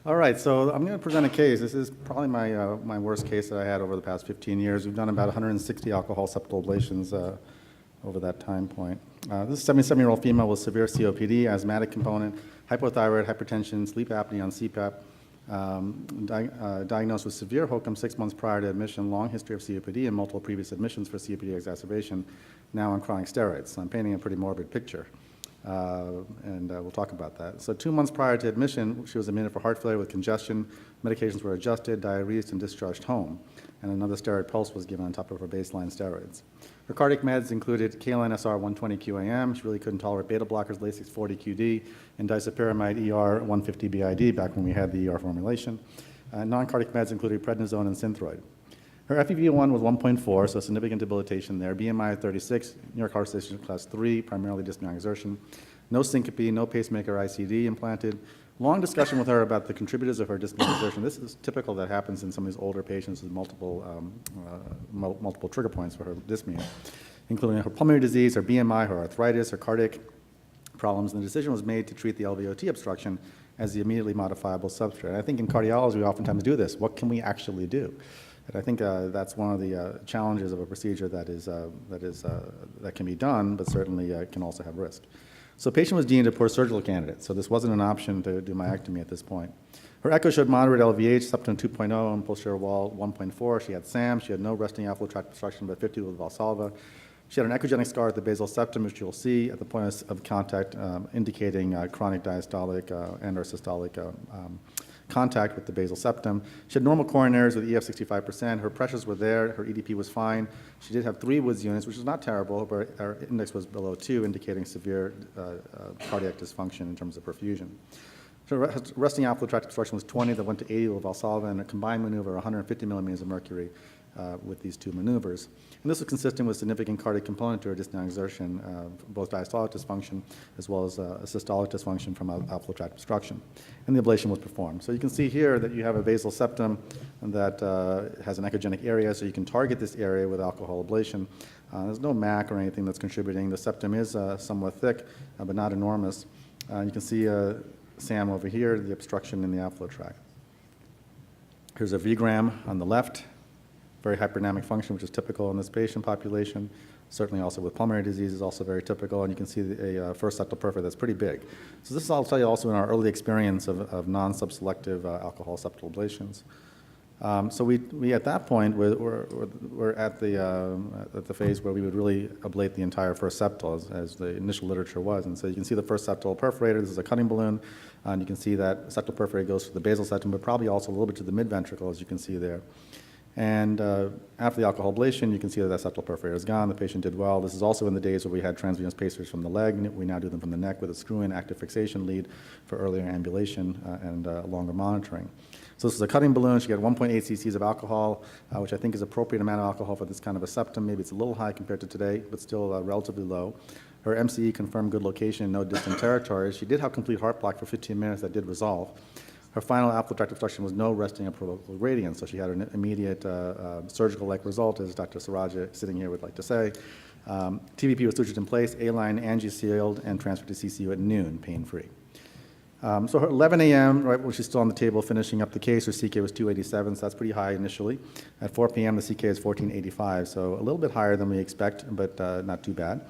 All right, so I'm going to present a case. This is probably my worst case that I had over the past 15 years. We've done about 160 alcohol septal ablations over that time point. This is a 77-year-old female with severe COPD, asthmatic component, hypothyroid, hypertension, sleep apnea on CPAP, diagnosed with severe HOCM 6 months prior to admission, long history of COPD and multiple previous admissions for COPD exacerbation, now on chronic steroids. So I'm painting a pretty morbid picture. We'll talk about that. So 2 months prior to admission, she was admitted for heart failure with congestion. Medications were adjusted, diuresed, and discharged home. And another steroid pulse was given on top of her baseline steroids. Her cardiac meds included Kaline SR 120 QAM. She really couldn't tolerate beta blockers, Lasix 40 QD, and disopyramide ER 150 BID back when we had the ER formulation. Non-cardiac meds included prednisone and Synthroid. Her FEV1 was 1.4, so significant debilitation there. BMI 36, New York Heart Association class 3, primarily dyspnea exertion. No syncope, no pacemaker ICD implanted. Long discussion with her about the contributors of her dyspnea exertion. This is typical that happens in some of these older patients with multiple trigger points for her dyspnea, including her pulmonary disease, her BMI, her arthritis, her cardiac problems. And the decision was made to treat the LVOT obstruction as the immediately modifiable substrate. And I think in cardiology, we oftentimes do this. What can we actually do? And I think that's one of the challenges of a procedure that can be done, but certainly can also have risk. So the patient was deemed a poor surgical candidate, so this wasn't an option to do myectomy at this point. Her echo showed moderate LVH, septum 2.0, and posterior wall 1.4. She had SAM. She had no resting outflow tract obstruction, but 50 with Valsalva. She had an echogenic scar at the basal septum, which you'll see at the point of contact, indicating chronic diastolic and/or systolic contact with the basal septum. She had normal coronaries with EF 65%. Her pressures were there. Her EDP was fine. She did have 3 Woods units, which is not terrible, but her index was below 2, indicating severe cardiac dysfunction in terms of perfusion. So resting outflow tract obstruction was 20 that went to 80 with Valsalva, and a combined maneuver 150 millimeters of mercury with these 2 maneuvers. And this was consistent with significant cardiac component to her dyspnea exertion, both diastolic dysfunction as well as a systolic dysfunction from outflow tract obstruction. And the ablation was performed. So you can see here that you have a basal septum that has an echogenic area, so you can target this area with alcohol ablation. There's no MAC or anything that's contributing. The septum is somewhat thick, but not enormous. You can see SAM over here, the obstruction in the outflow tract. Here's a V-gram on the left. Very hyperdynamic function, which is typical in this patient population. Certainly also with pulmonary disease is also very typical, and you can see a first septal perfora that's pretty big. So this I'll tell you also in our early experience of non-subselective alcohol septal ablations. So we at that point, we're at the phase where we would really ablate the entire first septal as the initial literature was. And so you can see the first septal perforator. This is a cutting balloon, and you can see that septal perforator goes to the basal septum, but probably also a little bit to the mid-ventricle, as you can see there. And after the alcohol ablation, you can see that septal perforator is gone. The patient did well. This is also in the days where we had transvenous pacers from the leg. We now do them from the neck with a screw-in active fixation lead for earlier ambulation and longer monitoring. So this is a cutting balloon. She got 1.8 cc's of alcohol, which I think is appropriate amount of alcohol for this kind of a septum. Maybe it's a little high compared to today, but still relatively low. Her MCE confirmed good location, no distant territories. She did have complete heart block for 15 minutes that did resolve. Her final outflow tract obstruction was no resting of provocal gradient, so she had an immediate surgical-like result, as Dr. Srihari sitting here would like to say. TVP was sutured in place, A-line angi-sealed, and transferred to CCU at noon, pain-free. So her 11 a.m., right when she's still on the table finishing up the case, her CK was 287, so that's pretty high initially. At 4 p.m., the CK is 1485, so a little bit higher than we expect, but not too bad.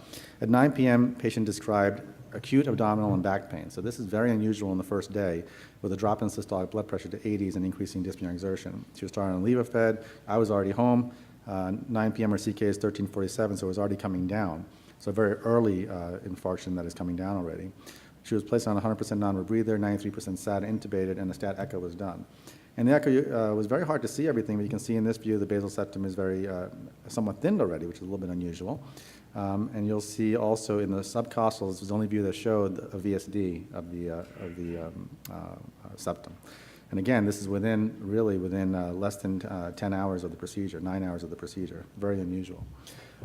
At 9 p.m., patient described acute abdominal and back pain. So this is very unusual on the first day with a drop in systolic blood pressure to 80s and increasing dyspnea exertion. She was starting on levofed. I was already home. 9 p.m. her CK is 1347, so it was already coming down. So very early infarction that is coming down already. She was placed on 100% non-rebreather, 93% SAT intubated, and a stat echo was done. And the echo was very hard to see everything, but you can see in this view the basal septum is very somewhat thinned already, which is a little bit unusual. And you'll see also in the subcostal, this was the only view that showed a VSD of the septum. And again, this is within less than 10 hours of the procedure, 9 hours of the procedure. Very unusual.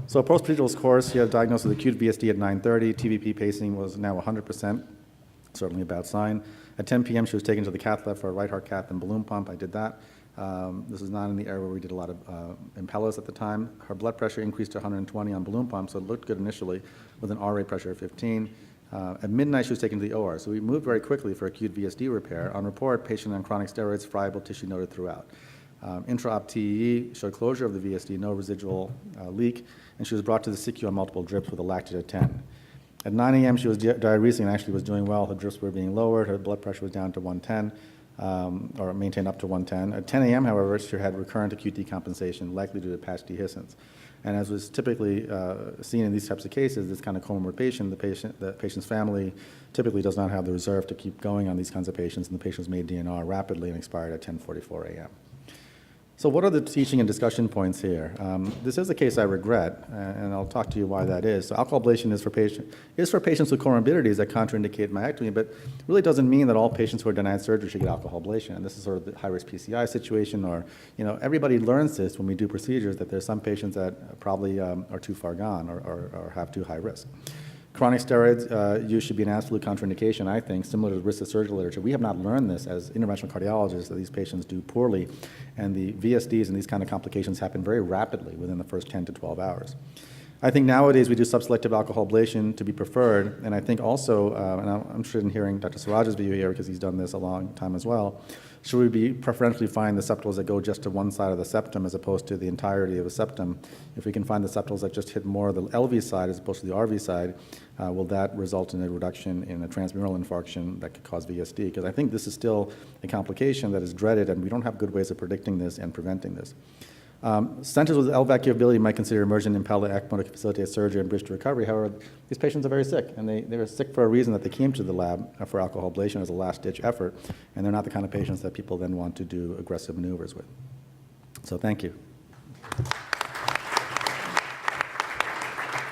So post-procedural course, she had diagnosed with acute VSD at 9:30. TVP pacing was now 100%, certainly a bad sign. At 10 p.m., she was taken to the cath lab for a right heart cath and balloon pump. I did that. This is not in the area where we did a lot of impellers at the time. Her blood pressure increased to 120 on balloon pump, so it looked good initially with an RA pressure of 15. At midnight, she was taken to the OR. So we moved very quickly for acute VSD repair. On report, patient on chronic steroids, friable tissue noted throughout. Intra-op TEE showed closure of the VSD, no residual leak, and she was brought to the CQ on multiple drips with a lactate at 10. At 9 a.m., she was diuresing and actually was doing well. Her drips were being lowered. Her blood pressure was down to 110, or maintained up to 110. At 10 a.m., however, she had recurrent acute decompensation, likely due to patch dehiscence. And as was typically seen in these types of cases, this kind of comorbid patient, the patient's family typically does not have the reserve to keep going on these kinds of patients, and the patients made DNR rapidly and expired at 10:44 a.m. So what are the teaching and discussion points here? This is a case I regret, and I'll talk to you why that is. So alcohol ablation is for patients with comorbidities that contraindicate myectomy, but really doesn't mean that all patients who are denied surgery should get alcohol ablation. And this is sort of the high-risk PCI situation, or everybody learns this when we do procedures, that there's some patients that probably are too far gone or have too high risk. Chronic steroids use should be an absolute contraindication, I think, similar to the risk of surgical literature. We have not learned this as interventional cardiologists, that these patients do poorly, and the VSDs and these kind of complications happen very rapidly within the first 10 to 12 hours. I think nowadays we do subselective alcohol ablation to be preferred, and I think also, and I'm interested in hearing Dr. Siraj's view here because he's done this a long time as well, should we be preferentially find the septals that go just to one side of the septum as opposed to the entirety of the septum? If we can find the septals that just hit more of the LV side as opposed to the RV side, will that result in a reduction in a transmural infarction that could cause VSD? Because I think this is still a complication that is dreaded, and we don't have good ways of predicting this and preventing this. Centers with LVAD capability might consider emergent impella ECMO to facilitate surgery and bridge to recovery. However, these patients are very sick, and they were sick for a reason that they came to the lab for alcohol ablation as a last-ditch effort, and they're not the kind of patients that people then want to do aggressive maneuvers with. So thank you.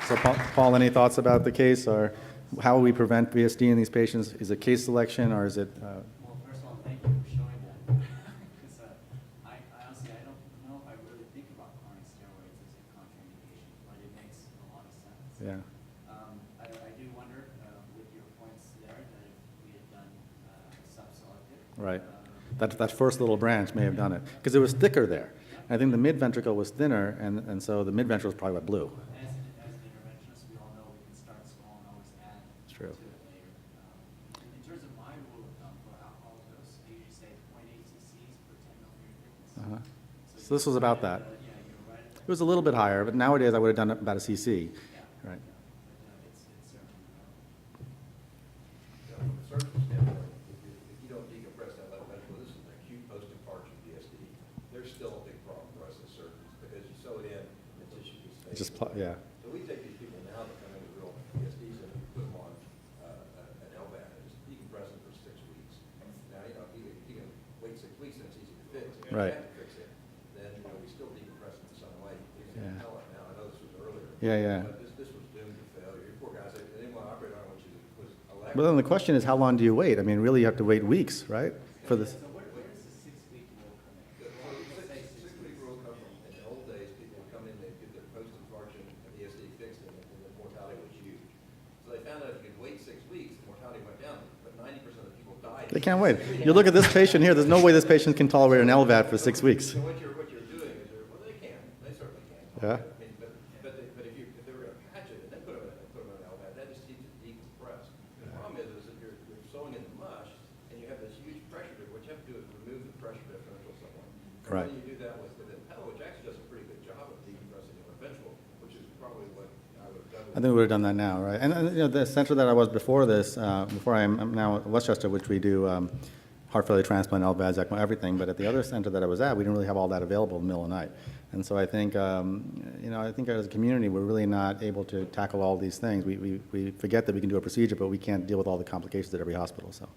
So Paul, any thoughts about the case, or how will we prevent VSD in these patients? Is it case selection, or is it... Well, first of all, thank you for showing that. Because I honestly, I don't know if I really think about chronic steroids as a contraindication, but it makes a lot of sense. Yeah. I do wonder, with your points there, that if we had done sub-selective. Right. That first little branch may have done it, because it was thicker there. I think the mid-ventricle was thinner, and so the mid-ventricle was probably what blew. As an interventionist, we all know we can start small and always add It's true. to it later. In terms of my rule of thumb for alcohol dose, I usually say 0.8 cc's per 10 millimeter thickness. So this was about that. Yeah, you're right. It was a little bit higher, but nowadays I would have done about a cc. Yeah. Right. But it's certainly From a surgical standpoint, if you don't decompress that left ventricle, this is an acute post-infarction VSD. There's still a big problem for us as surgeons because you sew it in and the tissue just stays. Yeah. So we take these people now that come in with real VSDs and we put them on an LVAD and just decompress them for 6 weeks. Now, you can wait 6 weeks and it's easy to fix. If you Right. have to fix it, then we still decompress them some way. Yeah. Now, I know this was earlier. Yeah. But this was doomed to failure. Your poor guys, they didn't want to operate on it, which was electric. But then the question is, how long do you wait? I mean, really, you have to wait weeks, right, for this? So where does the 6-week rule come in? Six-week rule come from, in the old days, people would come in, they'd get their post-infarction VSD fixed, and the mortality was huge. So they found out if you could wait 6 weeks, the mortality went down, but 90% of the people died. They can't wait. You look at this patient here, there's no way this patient can tolerate an LVAD for 6 weeks. So what you're doing is, well, they can, they certainly can. Yeah. I mean, but if they were going to patch it and then put them in an LVAD, that just keeps it decompressed. The problem is that you're sewing in the mush, and you have this huge pressure dip. What you have to do is remove the pressure differential somewhere. Right. And then you do that with impella, which actually does a pretty good job of decompressing the ventral, which is probably what I would have done. I think we would have done that now, right? And the center that I was before this, before I'm now at Westchester, which we do heart failure transplant, LVADs, ECMO, everything. But at the other center that I was at, we didn't really have all that available in the middle of the night. And so I think, I think as a community, we're really not able to tackle all these things. We forget that we can do a procedure, but we can't deal with all the complications at every hospital. So.